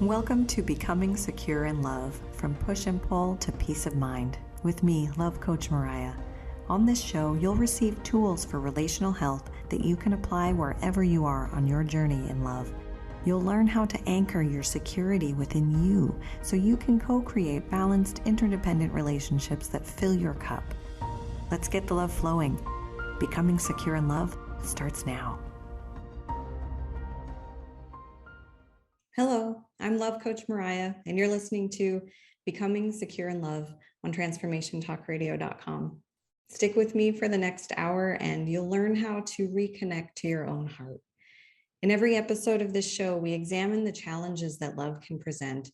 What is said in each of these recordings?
Welcome to Becoming Secure in Love, from push and pull to peace of mind, with me, Love Coach Mariya. On this show, you'll receive tools for relational health that you can apply wherever you are on your journey in love. You'll learn how to anchor your security within you so you can co-create balanced, interdependent relationships that fill your cup. Let's get the love flowing. Becoming Secure in Love starts now. Hello, I'm Love Coach Mariya, and you're listening to Becoming Secure in Love on TransformationTalkRadio.com. Stick with me for the next hour, and you'll learn how to reconnect to your own heart. In every episode of this show, we examine the challenges that love can present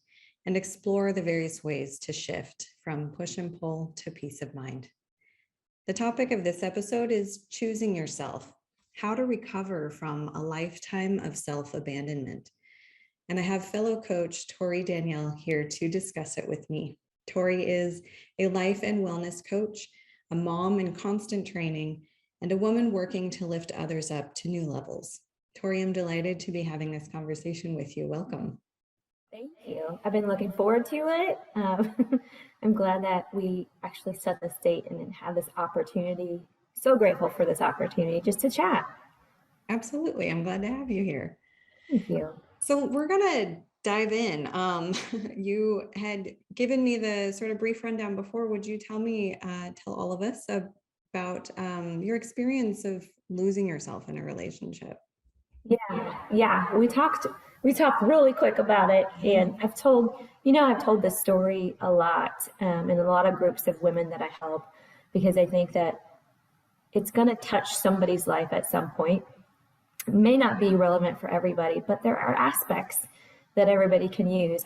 and explore the various ways to shift from push and pull to peace of mind. The topic of this episode is choosing yourself, how to recover from a lifetime of self-abandonment. And I have fellow coach Torri Danielle here to discuss it with me. Torri is a life and wellness coach, a mom in constant training, and a woman working to lift others up to new levels. Torri, I'm delighted to be having this conversation with you. Welcome. Thank you. I've been looking forward to it. I'm glad that we actually set this date and have this opportunity. So grateful for this opportunity just to chat. Absolutely. I'm glad to have you here. Thank you. So we're going to dive in. You had given me the sort of brief rundown before. Would you tell all of us about your experience of losing yourself in a relationship? Yeah. We talked really quick about it, and I've told this story a lot in a lot of groups of women that I help, because I think that it's going to touch somebody's life at some point. It may not be relevant for everybody, but there are aspects that everybody can use.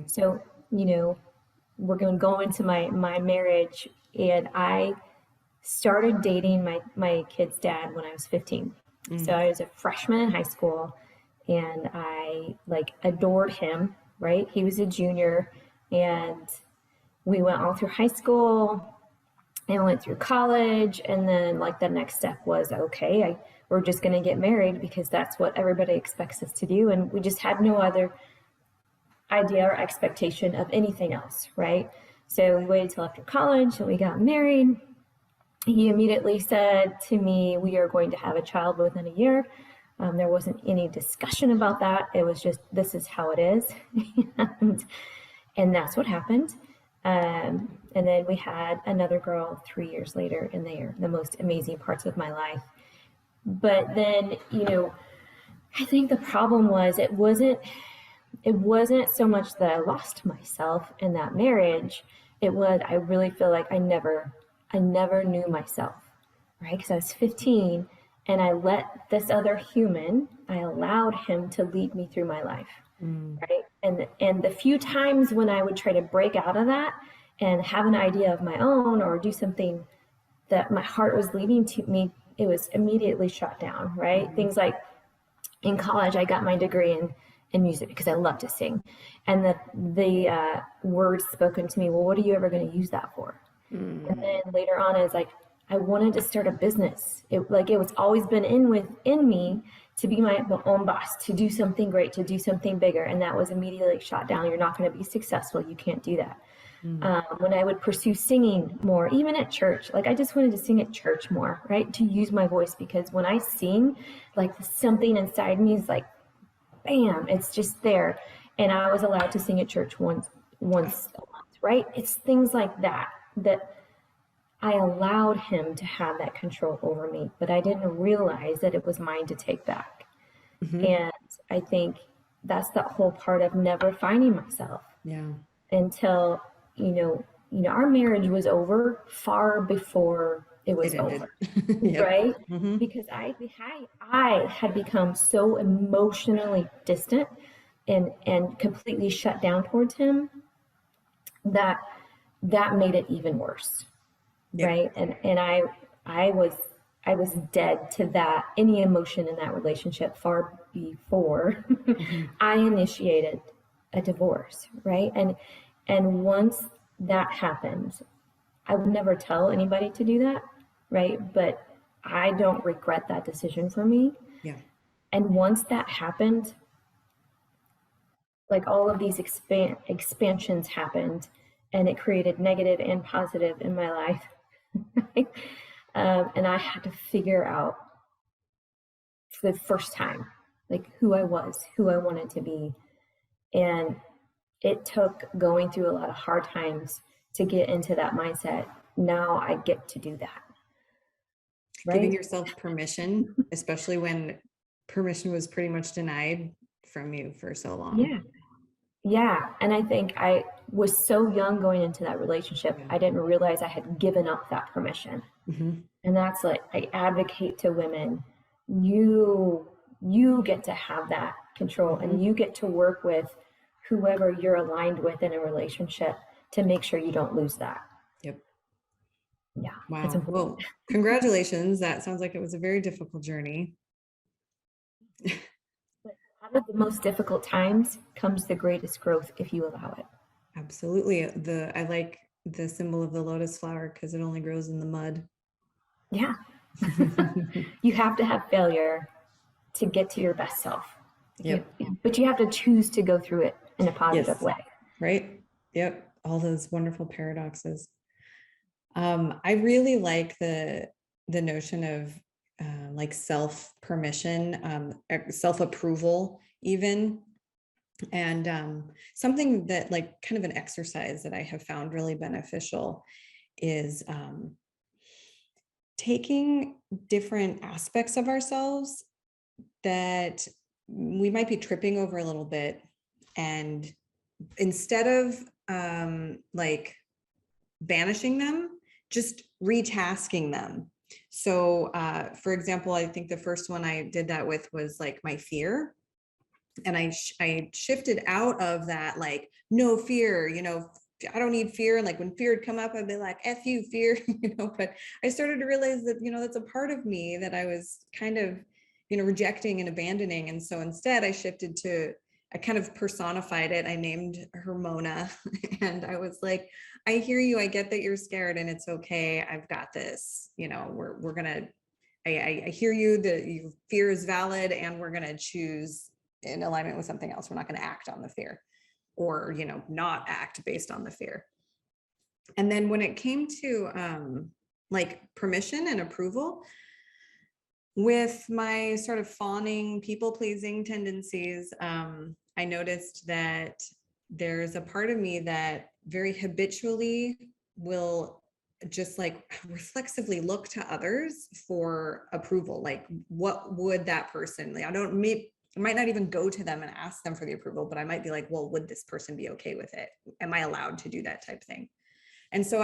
So, we're going to go into my marriage, and I started dating my kid's dad when I was 15. Mm-hmm. So I was a freshman in high school, and I adored him, right? He was a junior, and we went all through high school and went through college. And then the next step was, okay, we're just going to get married because that's what everybody expects us to do. And we just had no other idea or expectation of anything else, right? So we waited till after college and we got married. He immediately said to me, we are going to have a child within a year. There wasn't any discussion about that. It was just, this is how it is. and that's what happened. And then we had another girl 3 years later, and they are the most amazing parts of my life. But then, I think the problem was it wasn't so much that I lost myself in that marriage. It was, I really feel like I never knew myself, right? Because I was 15, and I let this other human, I allowed him to lead me through my life, right? And the few times when I would try to break out of that and have an idea of my own or do something that my heart was leading to me, it was immediately shut down, right? Mm-hmm. Things like in college, I got my degree in music because I love to sing. And the words spoken to me, well, what are you ever going to use that for? Mm-hmm. And then later on, I was like, I wanted to start a business. It was always been in me to be my own boss, to do something great, to do something bigger. And that was immediately shot down. You're not going to be successful. You can't do that. Mm-hmm. When I would pursue singing more, even at church, I just wanted to sing at church more, right? To use my voice, because when I sing, something inside me is bam, it's just there. And I was allowed to sing at church once a month, right? It's things like that I allowed him to have that control over me, but I didn't realize that it was mine to take back. Mm-hmm. And I think that's the whole part of never finding myself. Yeah. Until, our marriage was over far before it was over, yep. Right? Mm-hmm. Because I had become so emotionally distant and completely shut down towards him that made it even worse. Yep. Right. And I was dead to that, any emotion in that relationship far before mm-hmm. I initiated a divorce. Right. And once that happened, I would never tell anybody to do that, right? But I don't regret that decision for me. Yeah. And once that happened, like all of these expansions happened, and it created negative and positive in my life. And I had to figure out for the first time, like who I was, who I wanted to be. And it took going through a lot of hard times to get into that mindset. Now I get to do that. Right? Giving yourself permission, especially when permission was pretty much denied from you for so long. Yeah. Yeah. And I think I was so young going into that relationship, I didn't realize I had given up that permission. Mm-hmm. And that's like, I advocate to women, you get to have that control, Mm-hmm. and you get to work with whoever you're aligned with in a relationship to make sure you don't lose that. Yep. Yeah. Wow. Well, congratulations. That sounds like it was a very difficult journey. But out of the most difficult times comes the greatest growth if you allow it. Absolutely. I like the symbol of the lotus flower because it only grows in the mud. Yeah. You have to have failure to get to your best self. Yep. But you have to choose to go through it in a positive way. Right. Yep. All those wonderful paradoxes. I really like the notion of like self-permission, self-approval even. And something that, like, kind of an exercise that I have found really beneficial is taking different aspects of ourselves that we might be tripping over a little bit, and instead of like banishing them, just retasking them. So for example, I think the first one I did that with was like my fear. And I shifted out of that, like, no fear, I don't need fear. And like when fear would come up, I'd be like, F you, fear, but I started to realize that, that's a part of me that I was kind of, rejecting and abandoning. And so instead I shifted to, I kind of personified it. I named her Mona. And I was like, I hear you. I get that you're scared and it's okay. I've got this, we're going to, I hear you, that your fear is valid, and we're going to choose in alignment with something else. We're not going to act on the fear, or, not act based on the fear. And then when it came to like permission and approval, with my sort of fawning, people pleasing tendencies, I noticed that there's a part of me that very habitually will just like reflexively look to others for approval. Like, what would that person, like, I might not even go to them and ask them for the approval, but I might be like, well, would this person be okay with it? Am I allowed to do that type thing? And so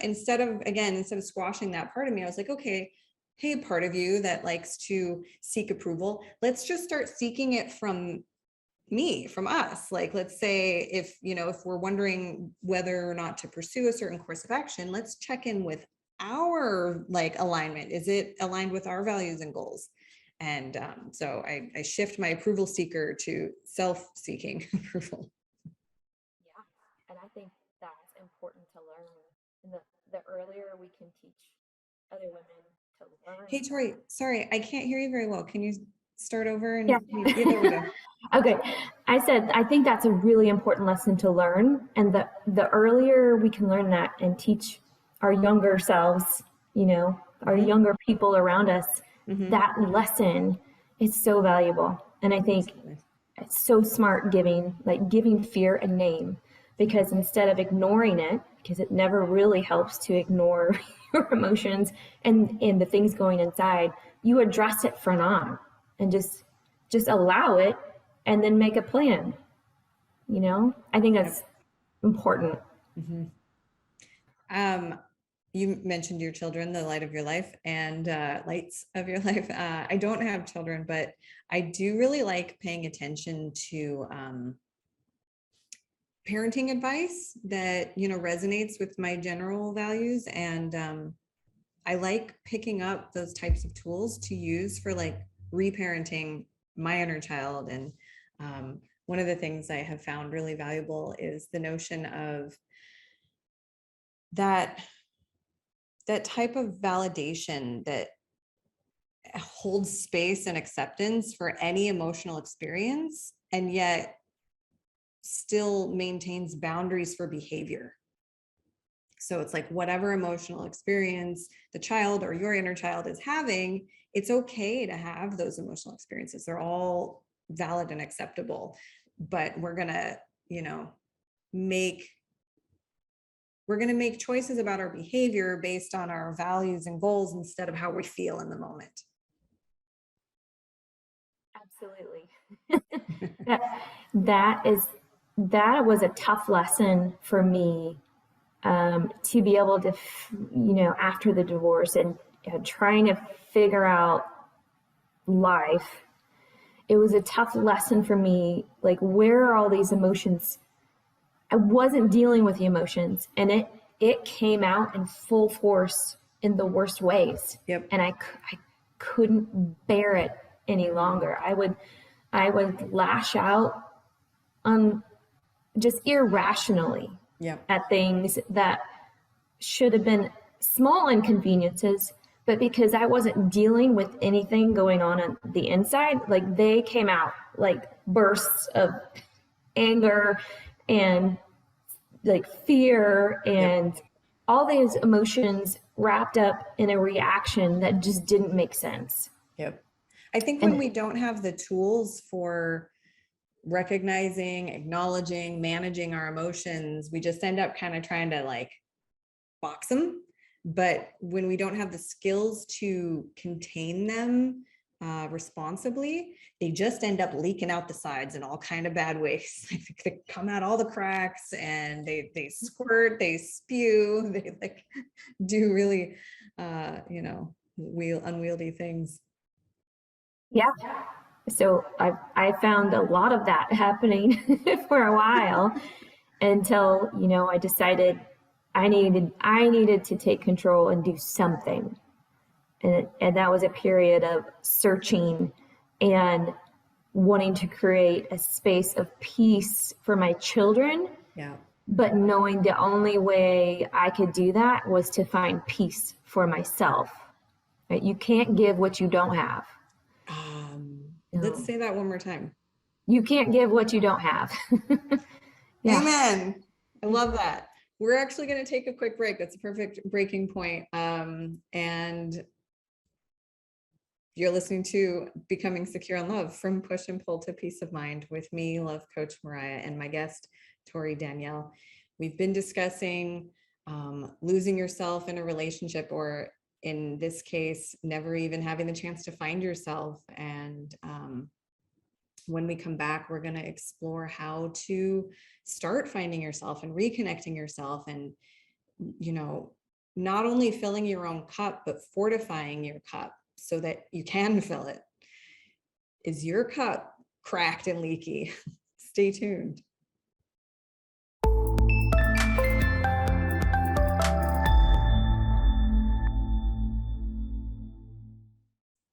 instead of squashing that part of me, I was like, okay, hey, part of you that likes to seek approval, let's just start seeking it from me, from us. Like, let's say if we're wondering whether or not to pursue a certain course of action, let's check in with our like alignment. Is it aligned with our values and goals? And so I shift my approval seeker to self-seeking approval. Yeah, and I think that's important to learn. And the earlier we can teach other women to learn. Hey, Torri, sorry, I can't hear you very well. Can you start over? And yeah, there we go. Okay, I said I think that's a really important lesson to learn, and the earlier we can learn that and teach our younger selves, our younger people around us, that lesson is so valuable. And I think it's so smart giving fear a name, because instead of ignoring it, because it never really helps to ignore your emotions and the things going inside, you address it front on and just allow it, and then make a plan. I think that's important. You mentioned your children, the light of your life, and lights of your life. I don't have children, but I do really like paying attention to parenting advice that resonates with my general values, and I like picking up those types of tools to use for like reparenting my inner child. And one of the things I have found really valuable is the notion of that that type of validation that holds space and acceptance for any emotional experience, and yet still maintains boundaries for behavior. So it's like whatever emotional experience the child or your inner child is having, it's okay to have those emotional experiences. They're all valid and acceptable, but we're going to, make choices about our behavior based on our values and goals instead of how we feel in the moment. Absolutely. that was a tough lesson for me, to be able to, after the divorce and trying to figure out life. It was a tough lesson for me. Like, where are all these emotions? I wasn't dealing with the emotions, and it came out in full force in the worst ways. Yep. And I couldn't bear it any longer. I would lash out on just irrationally. Yep. At things that should have been small inconveniences, but because I wasn't dealing with anything going on the inside, like, they came out like bursts of anger and like fear and all these emotions wrapped up in a reaction that just didn't make sense. Yep. I think when we don't have the tools for recognizing, acknowledging, managing our emotions, we just end up kind of trying to like box them. But when we don't have the skills to contain them responsibly, they just end up leaking out the sides in all kind of bad ways. They come out all the cracks, and they squirt, they spew, they like do really unwieldy things. Yeah. So I found a lot of that happening for a while, until, I decided I needed to take control and do something. And that was a period of searching and wanting to create a space of peace for my children. Yeah. But knowing the only way I could do that was to find peace for myself. Right? You can't give what you don't have. Let's say that one more time. You can't give what you don't have. Yeah. Amen. I love that. We're actually going to take a quick break. That's a perfect breaking point. And you're listening to Becoming Secure in Love, from push and pull to peace of mind, with me, love coach Mariya, and my guest, Torri Danielle. We've been discussing losing yourself in a relationship, or in this case, never even having the chance to find yourself. And when we come back, we're going to explore how to start finding yourself and reconnecting yourself, and, not only filling your own cup, but fortifying your cup so that you can fill it. Is your cup cracked and leaky? Stay tuned.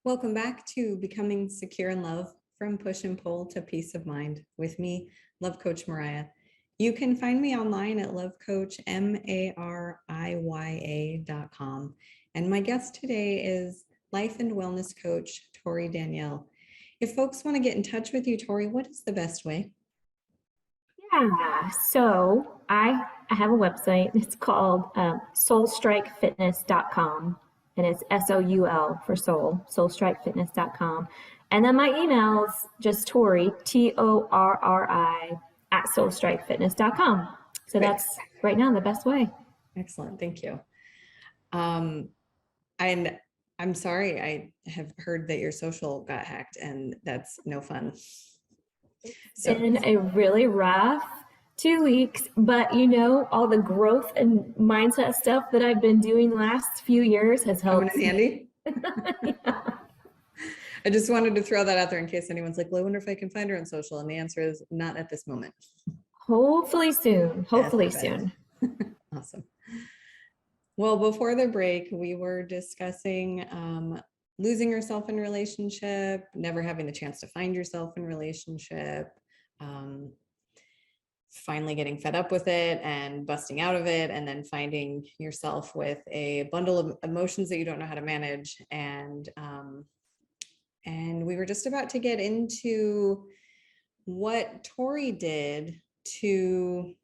Welcome back to Becoming Secure in Love, from push and pull to peace of mind, with me, love coach Mariya. You can find me online at lovecoach mariya.com. And my guest today is life and wellness coach Torri Danielle. If folks want to get in touch with you, Torri, what is the best way? Yeah, so I have a website. It's called soulstrikefitness.com. And it's SOUL for soul, soulstrikefitness.com. And then my email's just Torri, TORRI, at soulstrikefitness.com. So that's right now the best way. Excellent. Thank you. And I'm sorry, I have heard that your social got hacked, and that's no fun. It's been a really rough 2 weeks, but all the growth and mindset stuff that I've been doing the last few years has helped. Coming in handy. Yeah. I just wanted to throw that out there in case anyone's like, well, I wonder if I can find her on social. And the answer is not at this moment. Hopefully soon. Hopefully soon. Awesome. Well, before the break, we were discussing losing yourself in a relationship, never having the chance to find yourself in a relationship. finally getting fed up with it and busting out of it, and then finding yourself with a bundle of emotions that you don't know how to manage. And we were just about to get into what Torri did to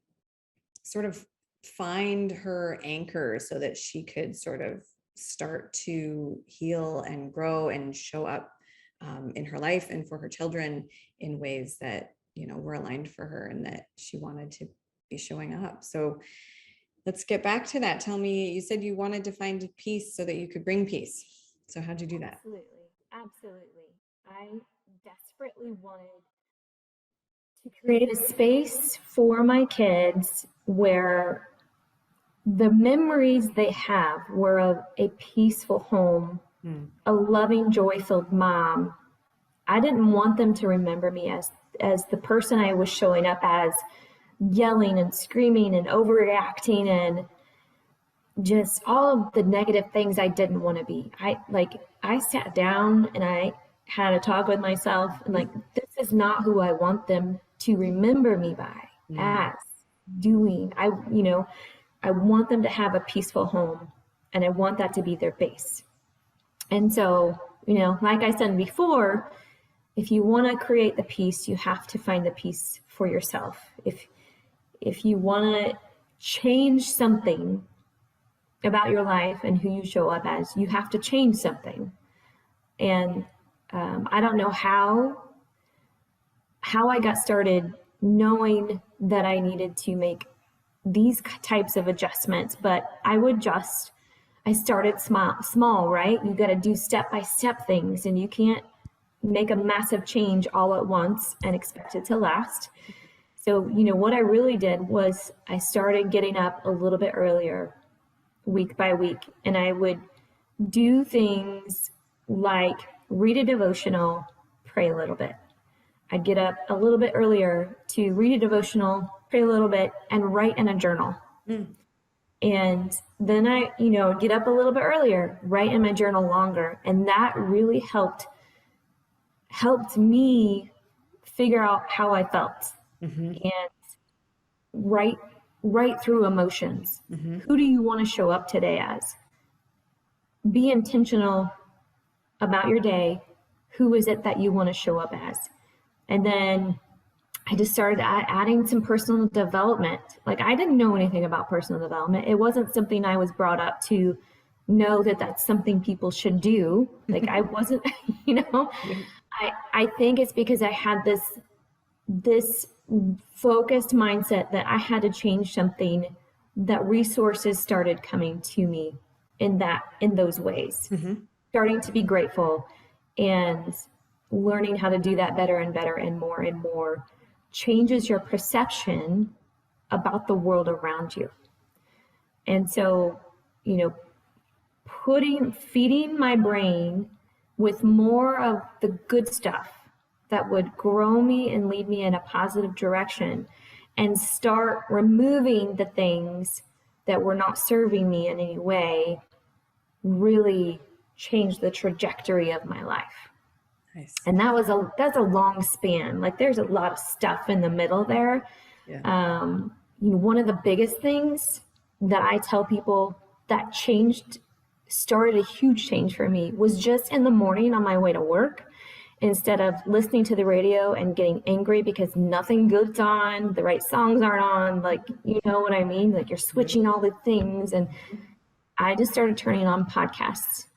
sort of find her anchor so that she could sort of start to heal and grow and show up in her life and for her children in ways that, you know, were aligned for her and that she wanted to be showing up. So let's get back to that. Tell me, you said you wanted to find peace so that you could bring peace. So how'd you do that? Absolutely. I desperately wanted to create a space for my kids where the memories they have were of a peaceful home, a loving, joy-filled mom. I didn't want them to remember me as the person I was showing up as, yelling and screaming and overreacting and just all of the negative things I didn't want to be. I sat down and I had a talk with myself and like, this is not who I want them to remember me by as doing. I want them to have a peaceful home, and I want that to be their base. And so, like I said before, if you want to create the peace, you have to find the peace for yourself. If you want to change something about your life and who you show up as, you have to change something. And I don't know how I got started knowing that I needed to make these types of adjustments, but I started small, right? You got to do step-by-step things, and you can't make a massive change all at once and expect it to last. So, what I really did was I started getting up a little bit earlier, week by week, and I would do things like read a devotional, pray a little bit. I'd get up a little bit earlier to read a devotional, pray a little bit, and write in a journal. And then I, get up a little bit earlier, write in my journal longer. And that really helped me figure out how I felt and write through emotions. Who do you want to show up today as? Be intentional about your day. Who is it that you want to show up as? And then I just started adding some personal development. Like, I didn't know anything about personal development. It wasn't something I was brought up to know that that's something people should do. Like, I wasn't, I think it's because I had this focused mindset that I had to change something, that resources started coming to me in those ways, starting to be grateful and learning how to do that better and better and more changes your perception about the world around you. And so, feeding my brain with more of the good stuff that would grow me and lead me in a positive direction, and start removing the things that were not serving me in any way, really changed the trajectory of my life. Nice. And that's a long span. Like, there's a lot of stuff in the middle there. Yeah. One of the biggest things that I tell people that started a huge change for me was just in the morning on my way to work. Instead of listening to the radio and getting angry because nothing good's on, the right songs aren't on, like, you know what I mean? Like, you're switching all the things. And I just started turning on podcasts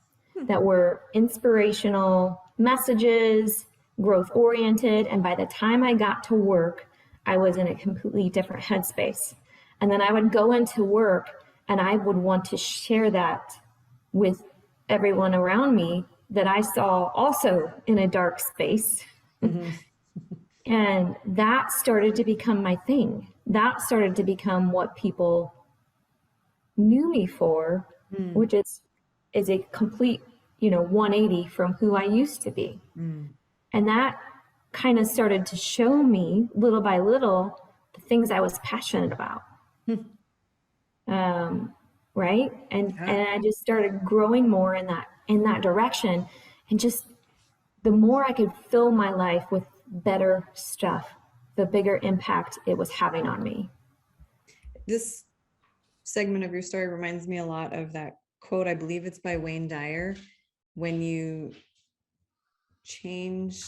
that were inspirational messages, growth oriented. And by the time I got to work, I was in a completely different headspace. And then I would go into work and I would want to share that with everyone around me that I saw also in a dark space. And that started to become my thing. That started to become what people knew me for, which is a complete, 180 from who I used to be. And that kind of started to show me little by little the things I was passionate about. Right. And I just started growing more in that direction. And just the more I could fill my life with better stuff, the bigger impact it was having on me. This segment of your story reminds me a lot of that quote. I believe it's by Wayne Dyer. When you change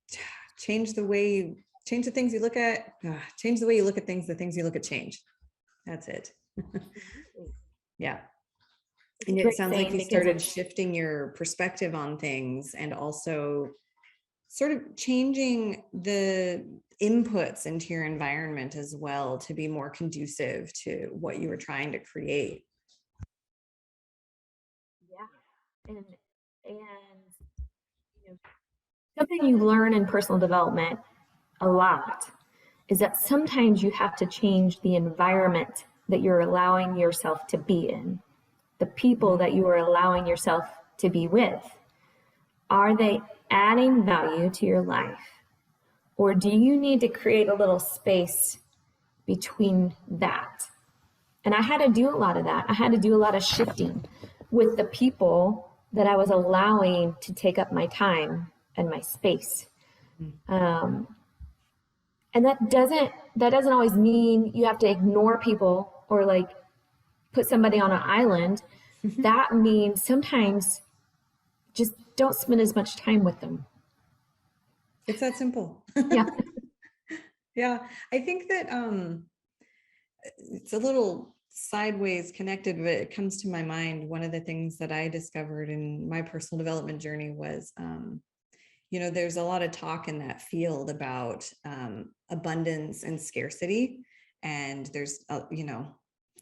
the things you look at, change the way you look at things, the things you look at change. That's it. Yeah. And it sounds like you started shifting your perspective on things, and also sort of changing the inputs into your environment as well to be more conducive to what you were trying to create. Yeah. And you know, something you learn in personal development a lot is that sometimes you have to change the environment that you're allowing yourself to be in, the people that you are allowing yourself to be with. Are they adding value to your life? Or do you need to create a little space between that? And I had to do a lot of that. I had to do a lot of shifting with the people that I was allowing to take up my time and my space. And that doesn't always mean you have to ignore people or like put somebody on an island. That means sometimes just don't spend as much time with them. It's that simple. Yeah. Yeah. I think that it's a little sideways connected, but it comes to my mind. One of the things that I discovered in my personal development journey was, there's a lot of talk in that field about abundance and scarcity. And there's,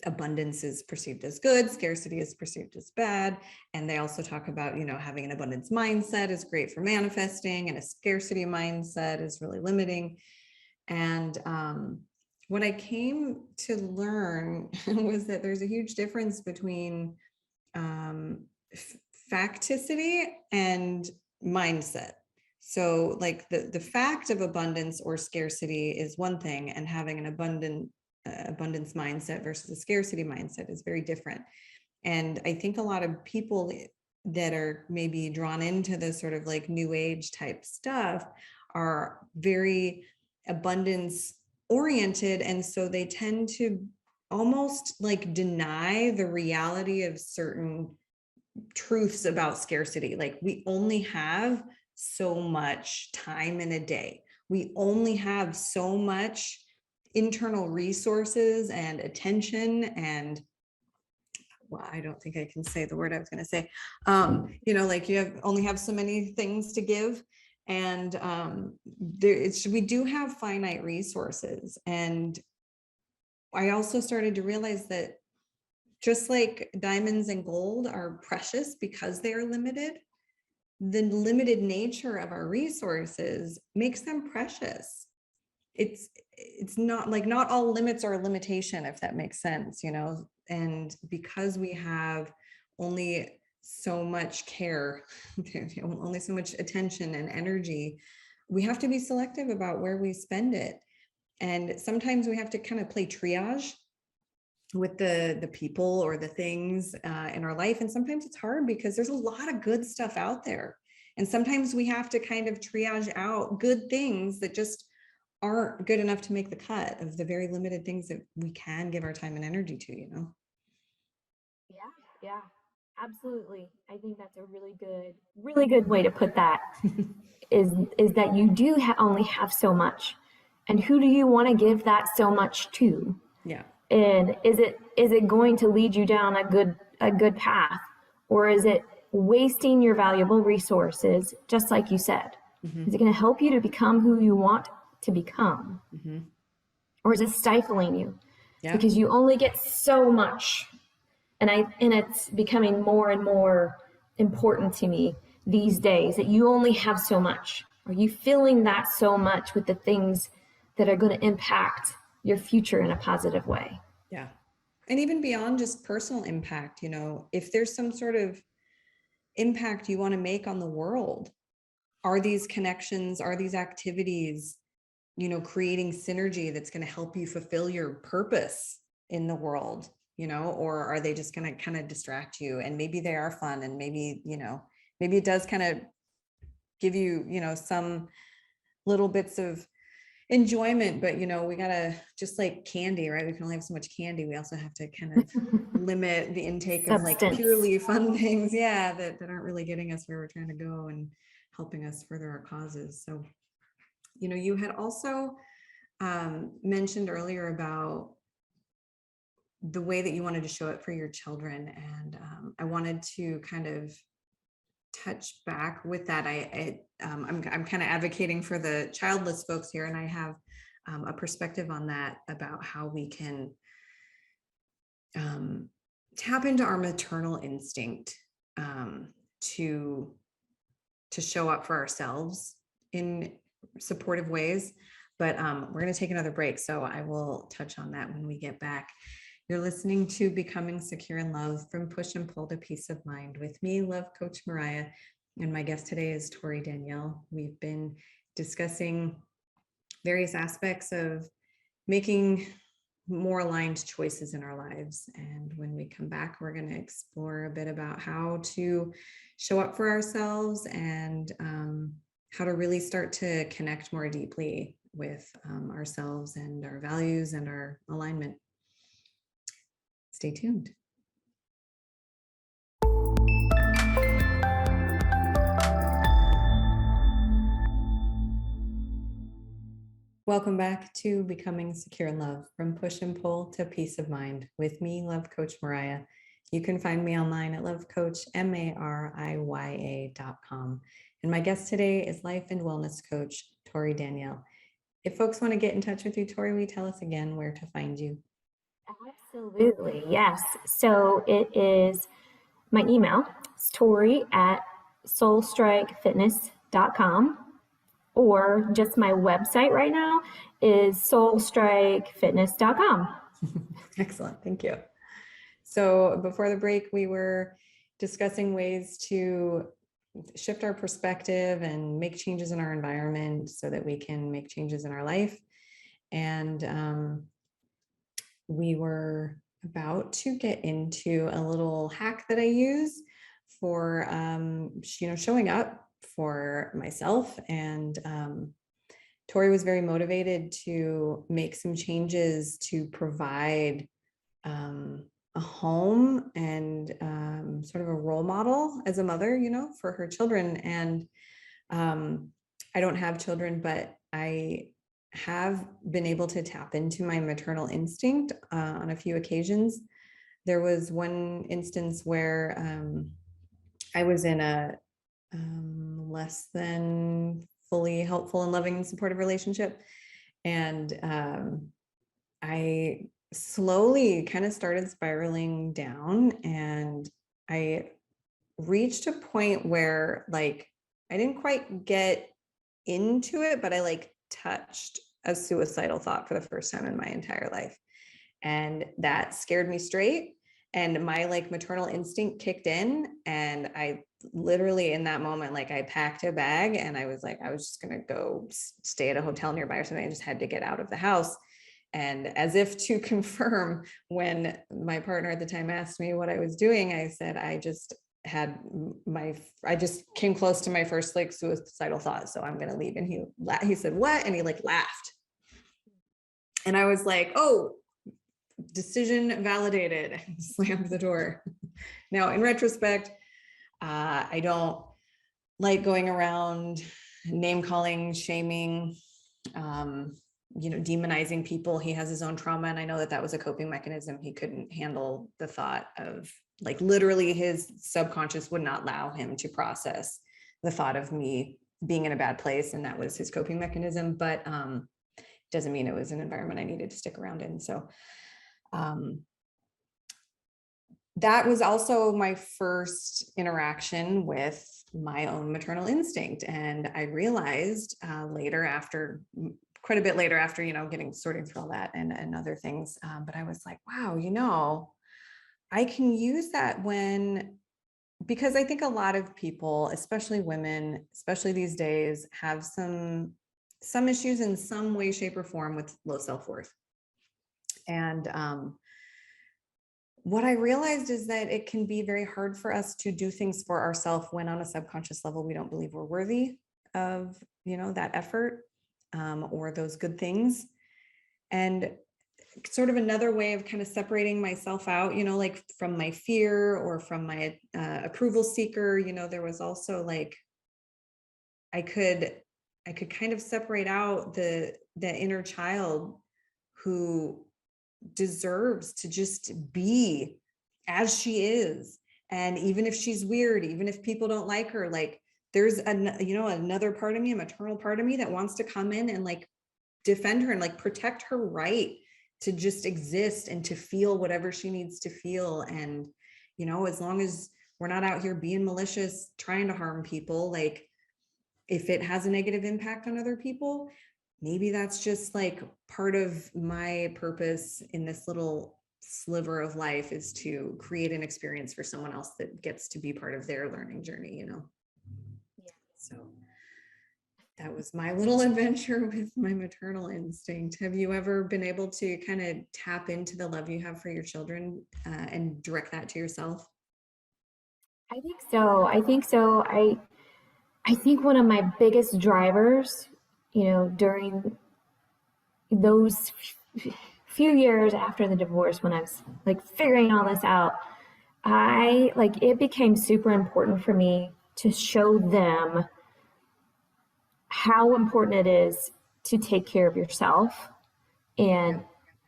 abundance is perceived as good, scarcity is perceived as bad. And they also talk about, having an abundance mindset is great for manifesting, and a scarcity mindset is really limiting. And what I came to learn was that there's a huge difference between facticity and mindset. So like the fact of abundance or scarcity is one thing, and having an abundance mindset versus a scarcity mindset is very different. And I think a lot of people that are maybe drawn into this sort of like new age type stuff are very abundance oriented. And so they tend to almost like deny the reality of certain truths about scarcity. Like, we only have so much time in a day. We only have so much internal resources and attention, and well, I don't think I can say the word I was going to say. Like you only have so many things to give, and we do have finite resources. And I also started to realize that just like diamonds and gold are precious because they are limited, the limited nature of our resources makes them precious. It's not like, not all limits are a limitation, if that makes sense, and because we have only so much care, only so much attention and energy, we have to be selective about where we spend it. And sometimes we have to kind of play triage with the people or the things in our life. And sometimes it's hard because there's a lot of good stuff out there. And sometimes we have to kind of triage out good things that just aren't good enough to make the cut of the very limited things that we can give our time and energy to, Yeah, absolutely. I think that's a really good way to put that. is that you do only have so much, and who do you want to give that so much to? Yeah. And is it going to lead you down a good path, or is it wasting your valuable resources, just like you said? Is it going to help you to become who you want to become? Or is it stifling you? Yeah. Because you only get so much. And it's becoming more and more important to me these days that you only have so much. Are you feeling that so much with the things that are going to impact your future in a positive way? Yeah. And even beyond just personal impact, if there's some sort of impact you want to make on the world, are these connections, are these activities, creating synergy that's going to help you fulfill your purpose in the world, or are they just going to kind of distract you? And maybe they are fun, and maybe it does kind of give you, some little bits of enjoyment, but we gotta, just like candy, right? We can only have so much candy. We also have to kind of limit the intake of like Substance. purely fun things, that aren't really getting us where we're trying to go and helping us further our causes. So, you had also mentioned earlier about the way that you wanted to show up for your children, and I wanted to kind of touch back with that. I'm kind of advocating for the childless folks here, and I have a perspective on that about how we can tap into our maternal instinct to show up for ourselves in supportive ways. But we're going to take another break, so I will touch on that when we get back. You're listening to Becoming Secure in Love, from push and pull to peace of mind, with me, love coach Mariya, and my guest today is Torri Danielle. We've been discussing various aspects of making more aligned choices in our lives. And when we come back, we're going to explore a bit about how to show up for ourselves, and how to really start to connect more deeply with ourselves and our values and our alignment. Stay tuned. Welcome back to Becoming Secure in Love, from push and pull to peace of mind, with me, love coach Mariya. You can find me online at lovecoach.mariya.com. And my guest today is life and wellness coach Torri Danielle. If folks want to get in touch with you, Torri, will you tell us again where to find you? Absolutely, yes. So it is my email, it's Torri at soulstrikefitness.com, or just my website right now is soulstrikefitness.com. Excellent, thank you. So before the break, we were discussing ways to shift our perspective and make changes in our environment so that we can make changes in our life. And we were about to get into a little hack that I use for showing up for myself. And Torri was very motivated to make some changes to provide a home and sort of a role model as a mother, for her children. And I don't have children, but I have been able to tap into my maternal instinct on a few occasions. There was one instance where I was in a less than fully helpful and loving and supportive relationship. And I slowly kind of started spiraling down, and I reached a point where I didn't quite get into it, but I touched a suicidal thought for the first time in my entire life. And that scared me straight. And my maternal instinct kicked in, and I literally in that moment, I packed a bag, and I was just going to go stay at a hotel nearby or something. I just had to get out of the house. And as if to confirm, when my partner at the time asked me what I was doing, I said, I just came close to my first suicidal thought, so I'm going to leave. And he said, what? And he laughed. And I was like, oh, decision validated, and slammed the door. Now, in retrospect, I don't like going around name calling, shaming, demonizing people. He has his own trauma, and I know that was a coping mechanism. He couldn't handle the thought of literally his subconscious would not allow him to process the thought of me being in a bad place, and that was his coping mechanism. But doesn't mean it was an environment I needed to stick around in. So that was also my first interaction with my own maternal instinct. And I realized quite a bit later after, getting sorting through all that and other things. But I was like, wow, I can use that because I think a lot of people, especially women, especially these days, have some issues in some way, shape, or form with low self-worth. And what I realized is that it can be very hard for us to do things for ourselves when on a subconscious level, we don't believe we're worthy of, that effort. or those good things. And sort of another way of kind of separating myself out, like from my fear or from my approval seeker, there was also like, I could kind of separate out the inner child who deserves to just be as she is. And even if she's weird, even if people don't like her, like there's another part of me, a maternal part of me that wants to come in and like defend her and like protect her right to just exist and to feel whatever she needs to feel. And, as long as we're not out here being malicious, trying to harm people, like if it has a negative impact on other people, maybe that's just like part of my purpose in this little sliver of life, is to create an experience for someone else that gets to be part of their learning journey, Yeah. So that was my little adventure with my maternal instinct. Have you ever been able to kind of tap into the love you have for your children and direct that to yourself? I think so. I think one of my biggest drivers, during those few years after the divorce, when I was like figuring all this out, it became super important for me to show them how important it is to take care of yourself and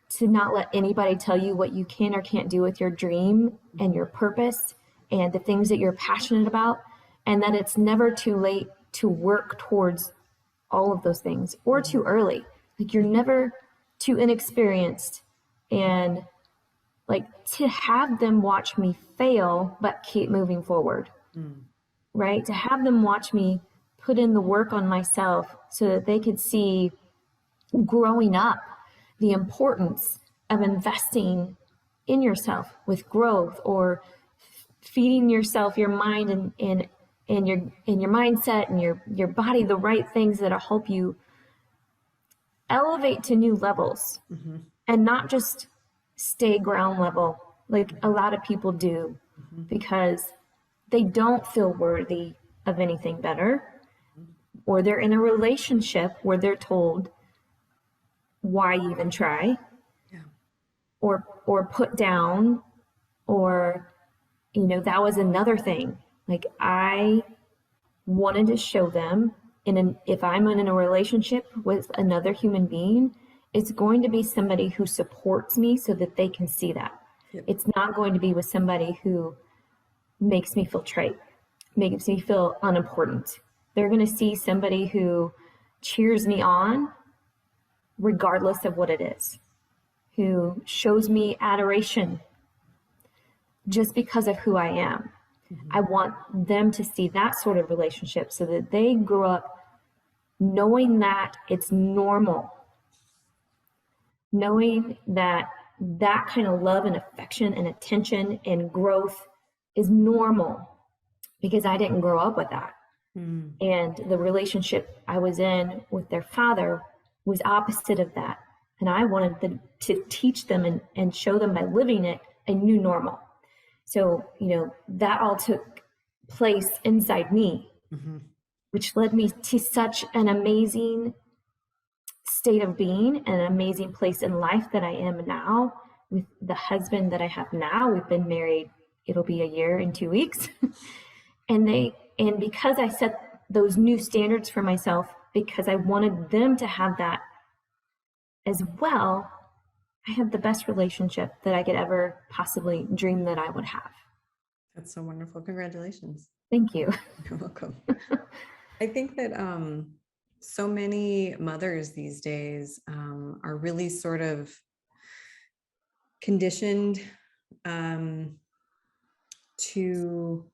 to not let anybody tell you what you can or can't do with your dream and your purpose and the things that you're passionate about, and that it's never too late to work towards all of those things, or too early. Like you're never too inexperienced. And like to have them watch me fail but keep moving forward. Right? To have them watch me put in the work on myself so that they could see growing up the importance of investing in yourself with growth, or feeding yourself, your mind and your mindset and your body the right things that'll help you elevate to new levels, and not just stay ground level like a lot of people do, because they don't feel worthy of anything better, or they're in a relationship where they're told, why even try? Yeah. Or put down, or that was another thing. Like I wanted to show them, if I'm in a relationship with another human being, it's going to be somebody who supports me so that they can see that. Yep. It's not going to be with somebody who makes me feel trite, makes me feel unimportant. They're going to see somebody who cheers me on regardless of what it is, who shows me adoration just because of who I am. I want them to see that sort of relationship so that they grow up knowing that it's normal, knowing that that kind of love and affection and attention and growth is normal, because I didn't grow up with that. And the relationship I was in with their father was opposite of that. And I wanted to teach them and show them by living it a new normal. So, that all took place inside me, which led me to such an amazing state of being and an amazing place in life that I am now with the husband that I have now. We've been married, it'll be a year in 2 weeks. And because I set those new standards for myself, because I wanted them to have that as well, I have the best relationship that I could ever possibly dream that I would have. That's so wonderful. Congratulations. Thank you. You're welcome. I think that so many mothers these days are really sort of conditioned to,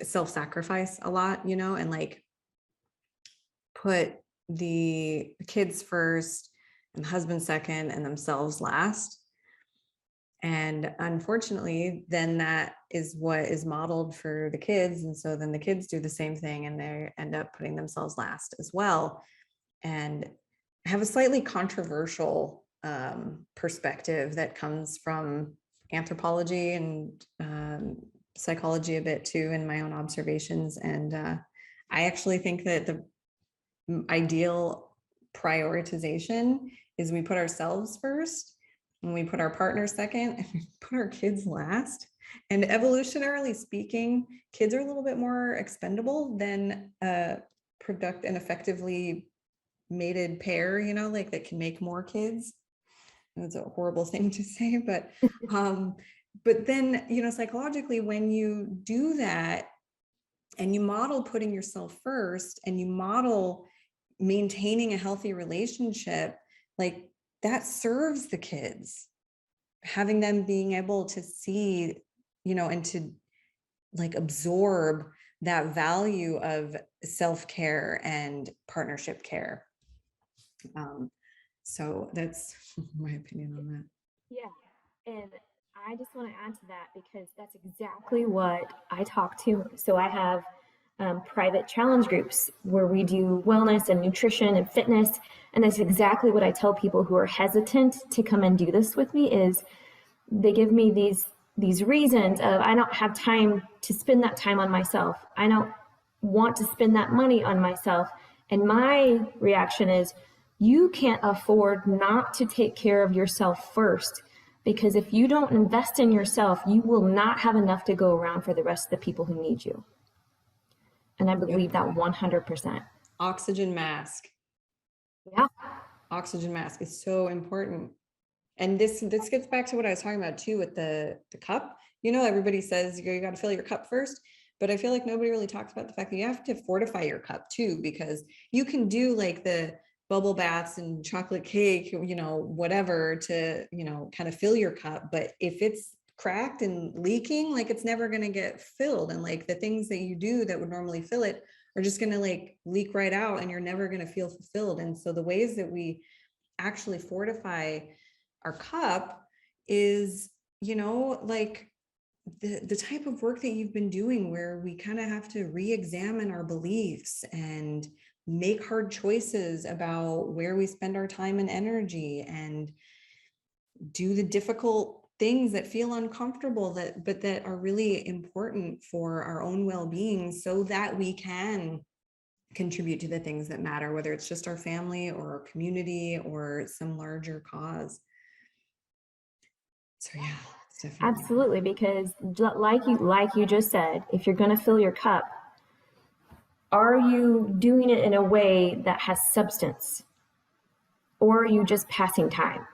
self-sacrifice a lot, and like put the kids first and the husband second and themselves last. And unfortunately, then that is what is modeled for the kids. And so then the kids do the same thing and they end up putting themselves last as well. And I have a slightly controversial perspective that comes from anthropology and psychology a bit too, in my own observations. And I actually think that the ideal prioritization is we put ourselves first and we put our partner second and we put our kids last. And evolutionarily speaking, kids are a little bit more expendable than product and effectively mated pair, you know, like that can make more kids. That's a horrible thing to say, but then, you know, psychologically, when you do that and you model putting yourself first and you model maintaining a healthy relationship, like that serves the kids, having them being able to see, you know, and to like absorb that value of self-care and partnership care. So that's my opinion on that. Yeah. And I just want to add to that because that's exactly what I talk to. So I have private challenge groups where we do wellness and nutrition and fitness. And that's exactly what I tell people who are hesitant to come and do this with me is they give me these reasons of I don't have time to spend that time on myself. I don't want to spend that money on myself. And my reaction is you can't afford not to take care of yourself first, because if you don't invest in yourself, you will not have enough to go around for the rest of the people who need you. And I believe that 100%. Oxygen mask. Yeah. Oxygen mask is so important. And this gets back to what I was talking about too with the cup. You know, everybody says you got to fill your cup first, but I feel like nobody really talks about the fact that you have to fortify your cup too, because you can do like the bubble baths and chocolate cake, you know, whatever to, you know, kind of fill your cup. But if it's cracked and leaking, like it's never going to get filled. And like the things that you do that would normally fill it are just going to like leak right out and you're never going to feel fulfilled. And so the ways that we actually fortify our cup is, you know, like the type of work that you've been doing where we kind of have to re-examine our beliefs and make hard choices about where we spend our time and energy and do the difficult things that feel uncomfortable but that are really important for our own well-being so that we can contribute to the things that matter, whether it's just our family or our community or some larger cause. So yeah, it's definitely absolutely, because like you just said, if you're going to fill your cup, are you doing it in a way that has substance, or are you just passing time?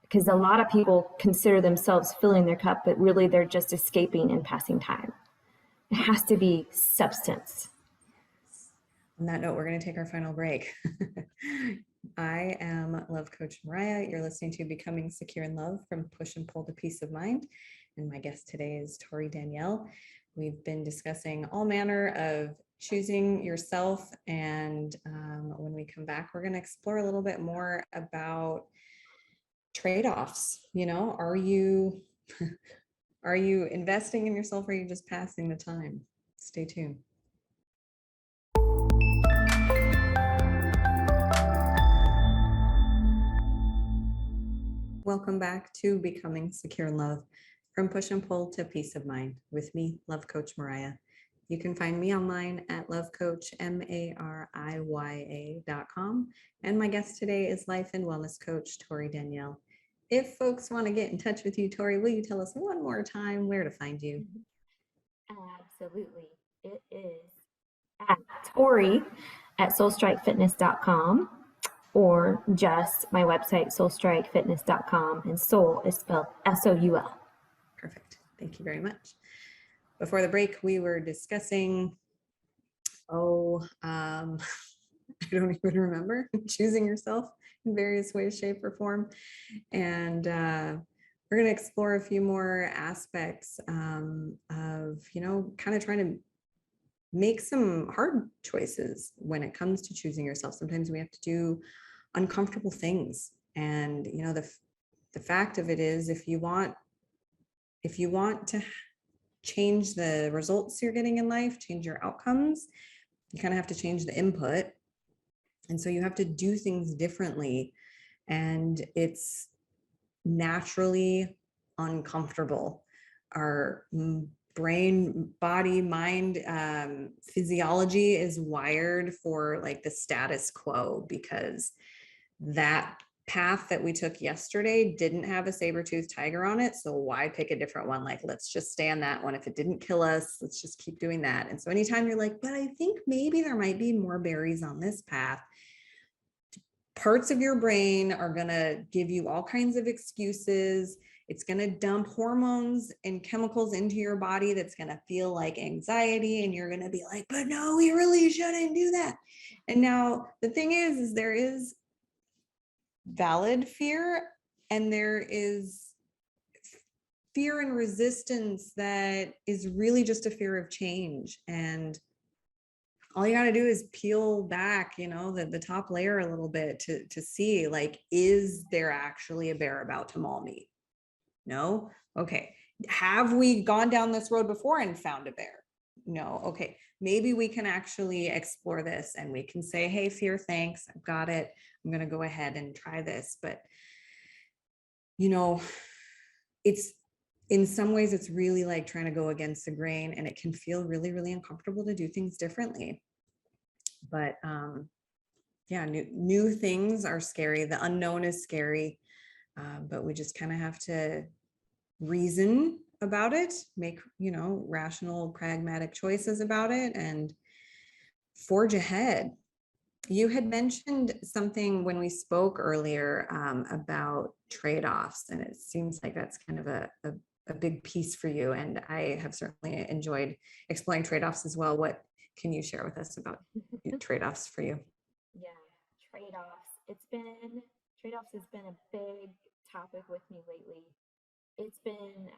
Because a lot of people consider themselves filling their cup, but really they're just escaping and passing time. It has to be substance. On that note, we're going to take our final break. I am Love Coach Mariya. You're listening to Becoming Secure in Love, from Push and Pull to Peace of Mind. And my guest today is Torri Danielle. We've been discussing all manner of choosing yourself. And when we come back, we're going to explore a little bit more about trade-offs. You know, are you investing in yourself, or are you just passing the time? Stay tuned. Welcome back to Becoming Secure in Love, from Push and Pull to Peace of Mind, with me, Love Coach Mariya. You can find me online at lovecoach.mariya.com. And my guest today is life and wellness coach Torri Danielle. If folks want to get in touch with you, Torri, will you tell us one more time where to find you? Absolutely. It is at Torri at soulstrikefitness.com, or just my website, soulstrikefitness.com, and soul is spelled S-O-U-L. Perfect. Thank you very much. Before the break, we were discussing, I don't even remember, choosing yourself in various ways, shape, or form. And we're going to explore a few more aspects of, you know, kind of trying to make some hard choices when it comes to choosing yourself. Sometimes we have to do uncomfortable things. And, you know, the fact of it is, if you want to change the results you're getting in life, change your outcomes, you kind of have to change the input. And so you have to do things differently. And it's naturally uncomfortable. Our brain, body, mind, physiology is wired for like the status quo, because that path that we took yesterday didn't have a saber-toothed tiger on it. So why pick a different one? Like, let's just stay on that one. If it didn't kill us, let's just keep doing that. And so anytime you're like, but I think maybe there might be more berries on this path, parts of your brain are going to give you all kinds of excuses. It's going to dump hormones and chemicals into your body that's going to feel like anxiety. And you're going to be like, but no, we really shouldn't do that. And now the thing is there is valid fear, and there is fear and resistance that is really just a fear of change. And all you got to do is peel back, the top layer a little bit to see, like, is there actually a bear about to maul me? No. Okay. Have we gone down this road before and found a bear? No. Okay. Maybe we can actually explore this, and we can say, hey, fear, thanks. I've got it. I'm going to go ahead and try this. But, it's, in some ways, it's really like trying to go against the grain, and it can feel really, really uncomfortable to do things differently. But yeah, new things are scary. The unknown is scary, but we just kind of have to reason about it, make, rational, pragmatic choices about it, and forge ahead. You had mentioned something when we spoke earlier about trade-offs, and it seems like that's kind of a big piece for you. And I have certainly enjoyed exploring trade-offs as well. What can you share with us about trade-offs for you? Yeah, trade-offs. Trade-offs has been a big topic with me lately. It's been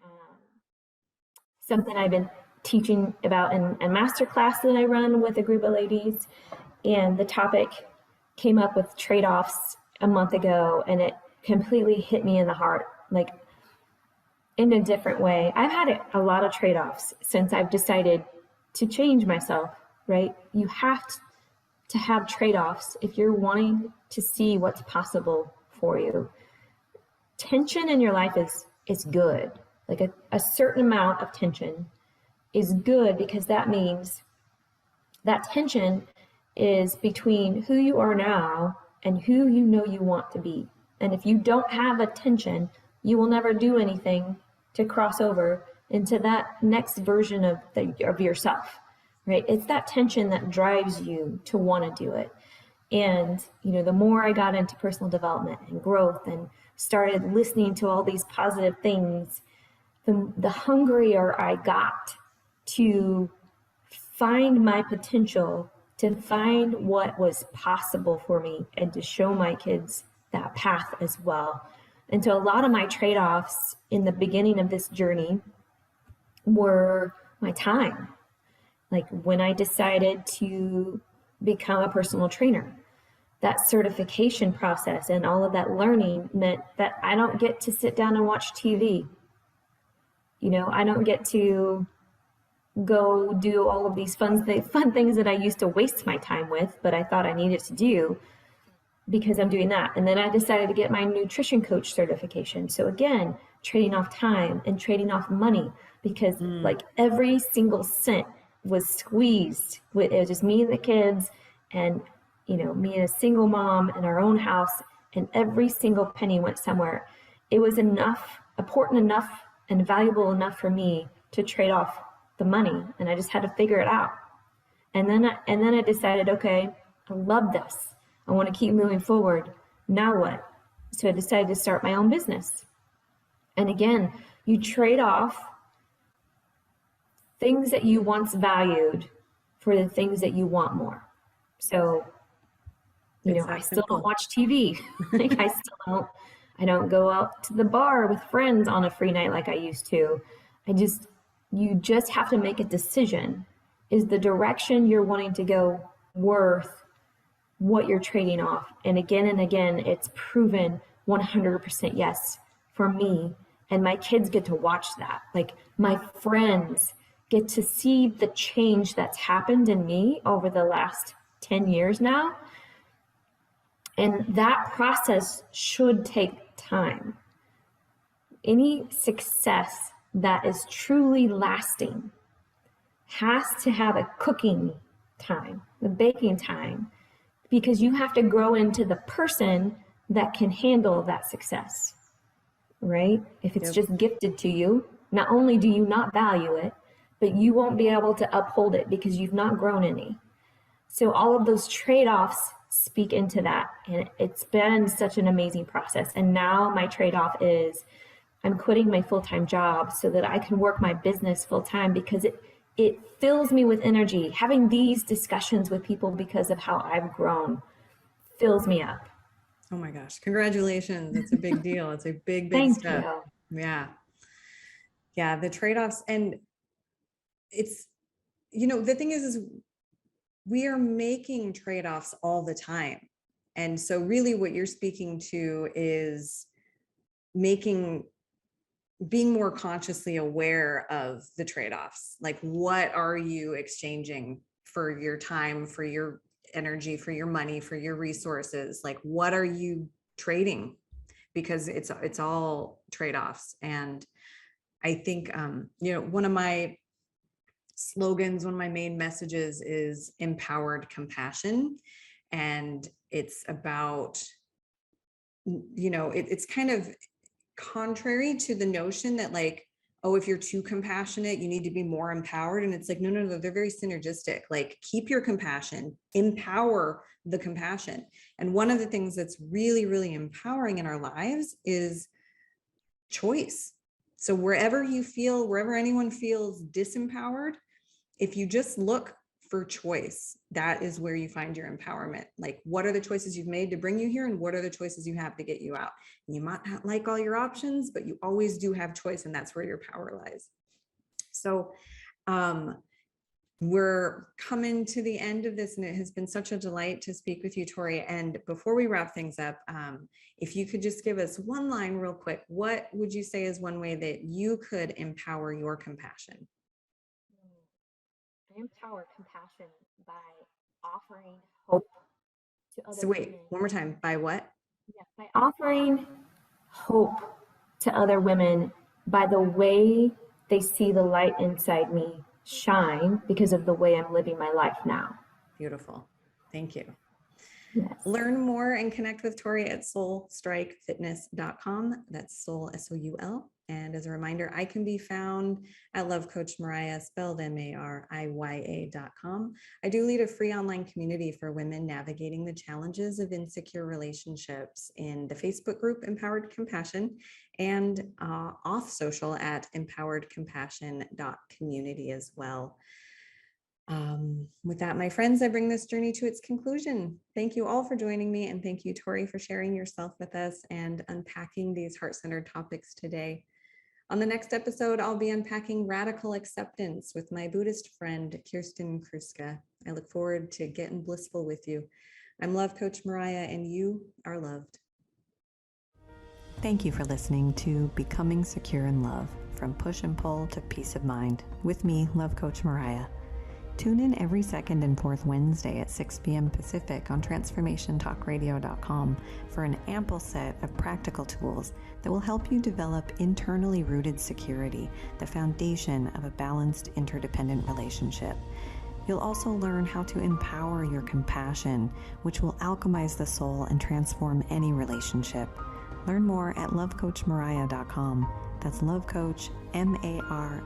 something I've been teaching about in a master class that I run with a group of ladies. And the topic came up with trade-offs a month ago, and it completely hit me in the heart, like in a different way. I've had a lot of trade-offs since I've decided to change myself, right? You have to have trade-offs if you're wanting to see what's possible for you. Tension in your life is good. Like a certain amount of tension is good, because that means that tension is between who you are now and who you know you want to be. And if you don't have a tension, you will never do anything to cross over into that next version of yourself, right? It's that tension that drives you to want to do it. And, the more I got into personal development and growth and started listening to all these positive things, the hungrier I got to find my potential, to find what was possible for me, and to show my kids that path as well. And so a lot of my trade-offs in the beginning of this journey were my time. Like when I decided to become a personal trainer, that certification process and all of that learning meant that I don't get to sit down and watch TV. I don't get to go do all of these fun things that I used to waste my time with, but I thought I needed to do, because I'm doing that. And then I decided to get my nutrition coach certification. So again, trading off time and trading off money, because like every single cent was squeezed. It was just me and the kids, and me and a single mom in our own house, and every single penny went somewhere. It was important enough and valuable enough for me to trade off the money, and I just had to figure it out. And then I decided, okay, I love this. I want to keep moving forward. Now what? So I decided to start my own business. And again, you trade off things that you once valued for the things that you want more. So, I still don't watch TV. Like I don't go out to the bar with friends on a free night like I used to. You just have to make a decision. Is the direction you're wanting to go worth what you're trading off? And again, it's proven 100% yes for me. And my kids get to watch that. Like my friends get to see the change that's happened in me over the last 10 years now. And that process should take time. Any success that is truly lasting has to have a cooking time, the baking time, because you have to grow into the person that can handle that success, right? If it's just gifted to you, not only do you not value it, but you won't be able to uphold it because you've not grown any. So all of those trade-offs speak into that. And it's been such an amazing process. And now my trade-off is I'm quitting my full-time job so that I can work my business full-time, because it fills me with energy. Having these discussions with people because of how I've grown fills me up. Oh my gosh. Congratulations. It's a big deal. It's a big, big Thank step. you. Yeah. Yeah. The trade-offs. And it's, you know, the thing is we are making trade-offs all the time. And so really what you're speaking to is being more consciously aware of the trade-offs. Like, what are you exchanging for your time, for your energy, for your money, for your resources? Like, what are you trading? Because it's all trade-offs. And I think, you know, one of my slogans, one of my main messages is empowered compassion. And it's about, you know, it's kind of contrary to the notion that, like, oh, if you're too compassionate, you need to be more empowered. And it's like, no, they're very synergistic. Like, keep your compassion, empower the compassion. And one of the things that's really, really empowering in our lives is choice. So wherever anyone feels disempowered, if you just look for choice, that is where you find your empowerment. Like, what are the choices you've made to bring you here? And what are the choices you have to get you out? And you might not like all your options, but you always do have choice. And that's where your power lies. So we're coming to the end of this, and it has been such a delight to speak with you, Torri. And before we wrap things up, if you could just give us one line real quick, what would you say is one way that you could empower your compassion? I empower compassion by offering hope to other So wait, women. one more time. By what? Yeah, by offering hope to other women by the way they see the light inside me shine because of the way I'm living my life now. Beautiful. Thank you. Yes. Learn more and connect with Torri at soulstrikefitness.com. That's soul, SOUL. And as a reminder, I can be found at Love Coach Mariya, spelled MARIYA.com. I do lead a free online community for women navigating the challenges of insecure relationships in the Facebook group Empowered Compassion, and off social at empoweredcompassion.community as well. With that, my friends, I bring this journey to its conclusion. Thank you all for joining me, and thank you, Torri, for sharing yourself with us and unpacking these heart-centered topics today. On the next episode, I'll be unpacking radical acceptance with my Buddhist friend, Kirsten Kruska. I look forward to getting blissful with you. I'm Love Coach Mariya, and you are loved. Thank you for listening to Becoming Secure in Love, from push and pull to peace of mind, with me, Love Coach Mariya. Tune in every second and fourth Wednesday at 6 p.m. Pacific on transformationtalkradio.com for an ample set of practical tools that will help you develop internally rooted security, the foundation of a balanced, interdependent relationship. You'll also learn how to empower your compassion, which will alchemize the soul and transform any relationship. Learn more at lovecoachmariya.com. That's lovecoach, MARIYA.com.